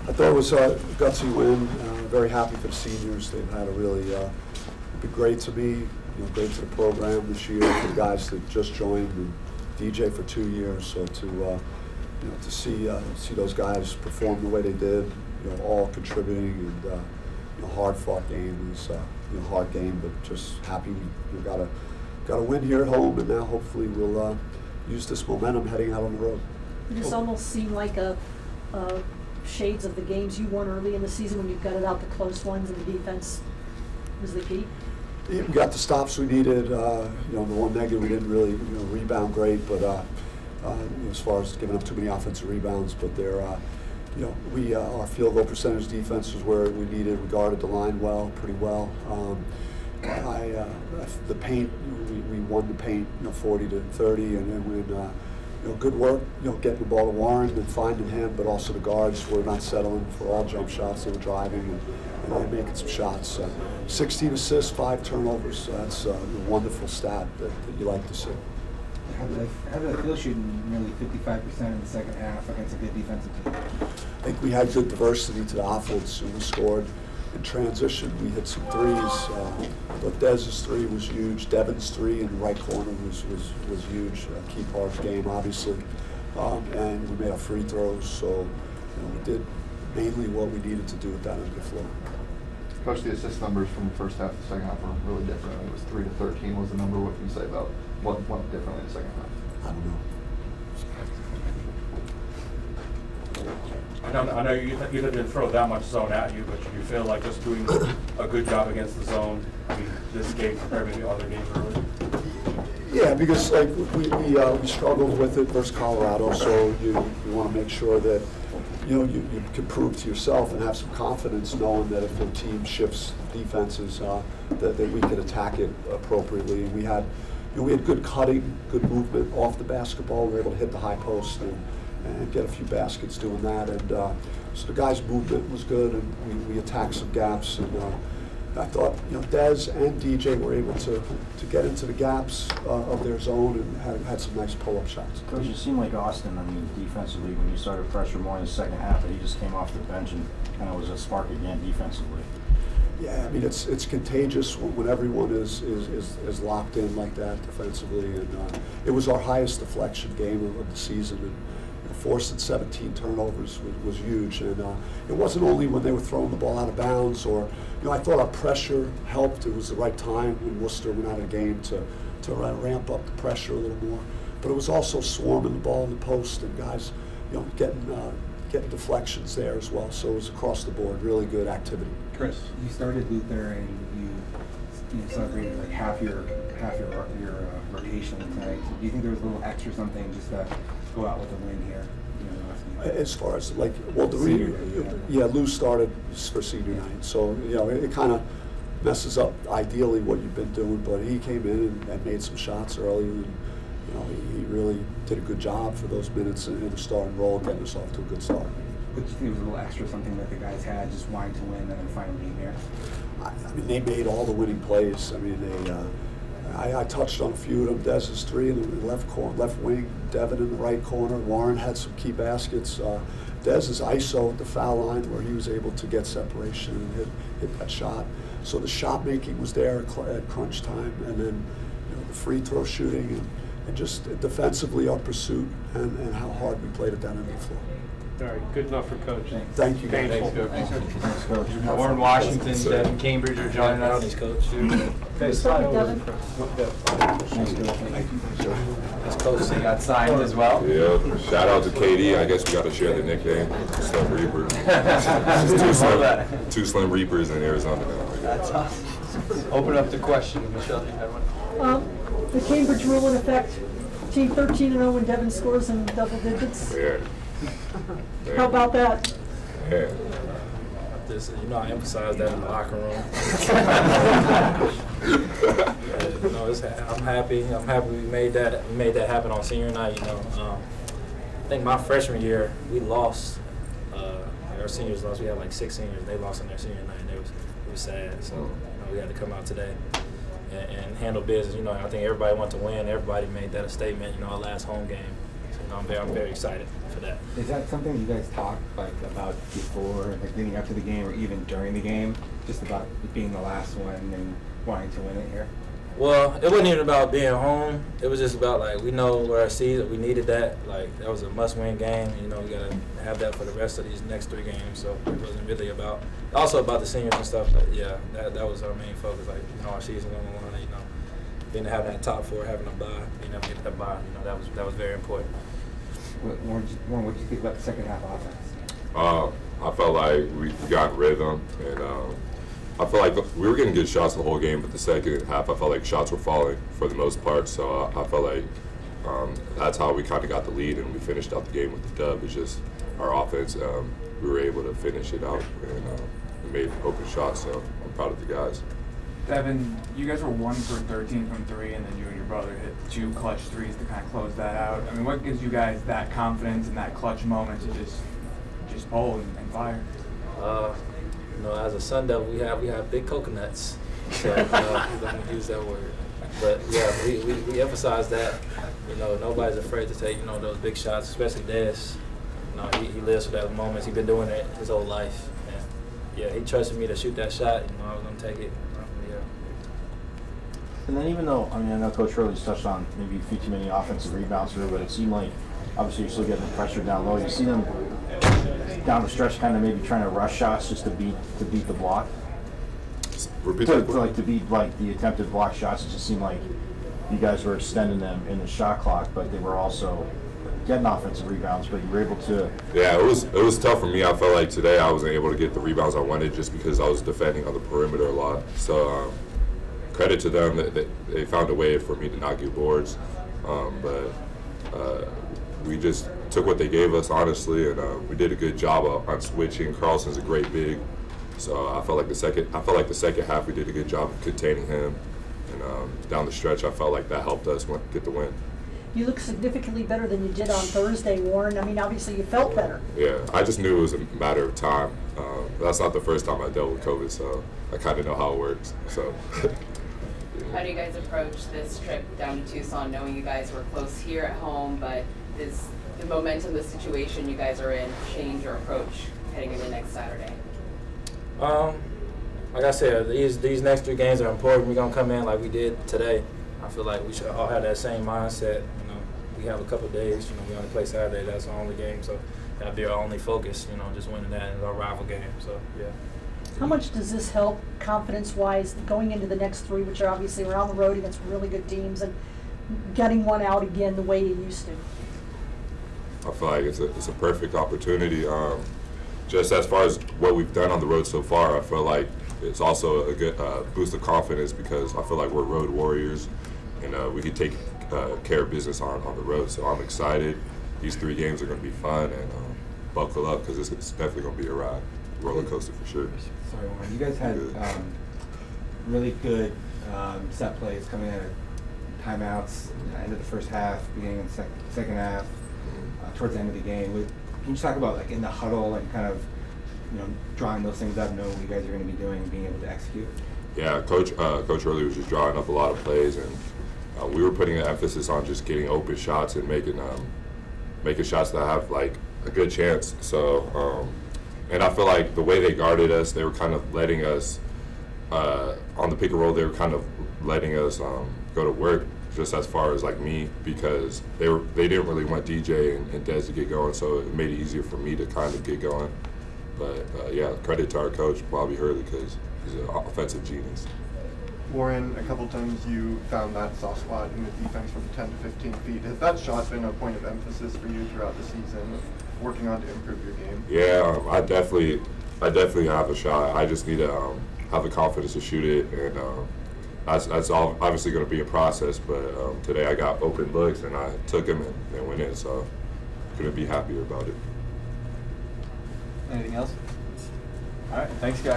I thought it was a gutsy win. Very happy for the seniors. They've had a really been great to me, great to the program this year. For the guys that just joined and DJ for 2 years, so to see those guys perform the way they did, all contributing, and hard-fought game. It was hard game, but just happy we got a win here at home, and now hopefully we'll use this momentum heading out on the road. This almost seemed like shades of the games you won early in the season when you got it out the close ones, and the defense was the key. Yeah, we got the stops we needed. The one negative, we didn't really rebound great, but as far as giving up too many offensive rebounds, but they're our field goal percentage defense was where we needed. We guarded the line pretty well. The paint, we won the paint, 40-30, and then when good work, getting the ball to Warren and finding him, but also the guards were not settling for all jump shots. They were driving and making some shots. 16 assists, 5 turnovers. That's a wonderful stat that you like to see. How did it feel shooting nearly 55% in the second half against a good defensive team? I think we had good diversity to the offense, and we scored in transition. We hit some threes. But Dez's three was huge. Devin's three in the right corner was huge. A key part of the game, obviously. And we made our free throws, so we did mainly what we needed to do at that end of the floor. Coach, the assist numbers from the first half to the second half were really different. It was 3 to 13 was the number. What can you say about what went differently in the second half? I don't know. I know you didn't throw that much zone at you, but you feel like just doing a good job against the zone. I mean, this game compared to maybe other games early. Yeah, because we struggled with it versus Colorado, so you want to make sure that you can prove to yourself and have some confidence, knowing that if the team shifts defenses, that we could attack it appropriately. And we had good cutting, good movement off the basketball. We were able to hit the high post and get a few baskets doing that. And so the guys' movement was good, and we attacked some gaps. And I thought, Dez and DJ were able to get into the gaps of their zone and had some nice pull-up shots. Coach, it seemed like Austin, defensively, when you started pressure more in the second half, that he just came off the bench and kind of was a spark again defensively. Yeah, it's contagious when everyone is locked in like that defensively, and it was our highest deflection game of the season. And, forcing 17 turnovers was huge, and it wasn't only when they were throwing the ball out of bounds, or I thought our pressure helped. It was the right time when Worcester went out of the game to ramp up the pressure a little more, but it was also swarming the ball in the post and guys getting deflections there as well. So it was across the board, really good activity. Chris, you started Luther and you celebrated like half your rotation tonight. Do you think there was a little extra something just to go out with a win here? As far as Lou started for senior night, so it kind of messes up ideally what you've been doing. But he came in and made some shots early, and he really did a good job for those minutes in the starting role, getting us off to a good start. But you think it was a little extra something that the guys had, just wanting to win and then finally being here? I mean, they made all the winning plays. I mean, I touched on a few of them. Dez's three in the left wing, Devin in the right corner. Warren had some key baskets. Dez's ISO at the foul line where he was able to get separation and hit that shot. So the shot making was there at crunch time, and then the free throw shooting and just defensively our pursuit and how hard we played at that end of the floor. All right, good enough for Coach. Thank you, guys. Thanks, Coach. Thanks, Coach. Warren Washington, Devin Cambridge are joining us. Thanks, Coach. Thanks, Devin. This coach got signed as well. Yeah, shout out to KD. I guess we got to share the nickname, Slim Reaper. two Slim Reapers in Arizona now. That's awesome. Open up the question, Michelle. You had one. The Cambridge rule in effect. Team 13-0 when Devin scores in double digits. Yeah. How about that? Yeah. This, I emphasize that in the locker room. I'm happy. I'm happy we made that happen on senior night. I think my freshman year we lost. Our seniors lost. We had like 6 seniors. They lost on their senior night, and it was sad. So we had to come out today and handle business. I think everybody wanted to win. Everybody made that a statement. Our last home game. So I'm very excited. for that. Is that something you guys talked like about before, like leading up to the game or even during the game, just about it being the last one and wanting to win it here? Well, it wasn't even about being home. It was just about, like, we know where our season, we needed that. Like, that was a must-win game. You know, we got to have that for the rest of these next 3 games. So it wasn't really about, also about the seniors and stuff. But, yeah, that was our main focus. Like, you know, our season on the line, you know, being to have that top 4, having a bye, being able to get that bye, you know, that was very important. Warren, what did you think about the second half offense? I felt like we got rhythm, and I felt like we were getting good shots the whole game, but the second half I felt like shots were falling for the most part, so I felt like that's how we kind of got the lead, and we finished out the game with the dub. It's just our offense, we were able to finish it out, and we made open shots, so I'm proud of the guys. Devin, you guys were 1 for 13 from 3, and then you and your brother hit 2 clutch threes to kind of close that out. I mean, what gives you guys that confidence in that clutch moment to just pull and fire? You know, as a Sun Devil, we have big coconuts. So we're going to use that word. But yeah, we emphasize that. You know, nobody's afraid to take, you know, those big shots, especially Des. You know, he lives for those moments. He's been doing it his whole life. And yeah, he trusted me to shoot that shot. You know, I was going to take it. Yeah. And then even though, I mean, I know Coach Hurley touched on maybe a few too many offensive rebounds here, but it seemed like obviously you're still getting the pressure down low. You see them down the stretch kind of maybe trying to rush shots just to beat the block. Repeat To that. beat like the attempted block shots. It just seemed like you guys were extending them in the shot clock, but they were also getting offensive rebounds, but you were able to. Yeah, it was tough for me. I felt like today I wasn't able to get the rebounds I wanted just because I was defending on the perimeter a lot. So credit to them that they found a way for me to not get boards, but we just took what they gave us honestly, and we did a good job on switching. Carlson's a great big, so I felt like the second half we did a good job of containing him, and down the stretch I felt like that helped us get the win. You look significantly better than you did on Thursday, Warren. I mean, obviously you felt better. Yeah, I just knew it was a matter of time. That's not the first time I dealt with COVID, so I kind of know how it works. So. How do you guys approach this trip down to Tucson, knowing you guys were close here at home, but is the momentum, the situation you guys are in, change your approach heading into next Saturday? Like I said, these next 3 games are important. We're gonna come in like we did today. I feel like we should all have that same mindset. You know, we have a couple of days. You know, we only play Saturday. That's our only game, so that'll be our only focus. You know, just winning that is our rival game. So yeah. How much does this help confidence-wise going into the next 3, which are obviously we're on the road against really good teams, and getting one out again the way you used to? I feel like it's a perfect opportunity. Just as far as what we've done on the road so far, I feel like it's also a good boost of confidence because I feel like we're road warriors, and we can take care of business on the road. So I'm excited. These 3 games are going to be fun, and buckle up because it's definitely going to be a ride. Roller coaster for sure. Sorry, Warren. You guys had really good set plays coming out of timeouts, end of the first half, beginning of the second half, towards the end of the game. Can you just talk about like in the huddle and kind of, you know, drawing those things up, knowing what you guys are going to be doing and being able to execute? Yeah, Coach Hurley was just drawing up a lot of plays, and we were putting an emphasis on just getting open shots and making shots that have like a good chance. So. And I feel like the way they guarded us, they were kind of letting us, on the pick and roll, they were kind of letting us go to work just as far as like me, because they didn't really want DJ and Des to get going, so it made it easier for me to kind of get going. But yeah, credit to our coach, Bobby Hurley, because he's an offensive genius. Warren, a couple times you found that soft spot in the defense from 10 to 15 feet. Has that shot been a point of emphasis for you throughout the season, working on to improve your game? Yeah, I definitely have a shot. I just need to have the confidence to shoot it, and that's all obviously going to be a process. But today I got open looks and I took them and went in, so couldn't be happier about it. Anything else? All right, thanks, guys.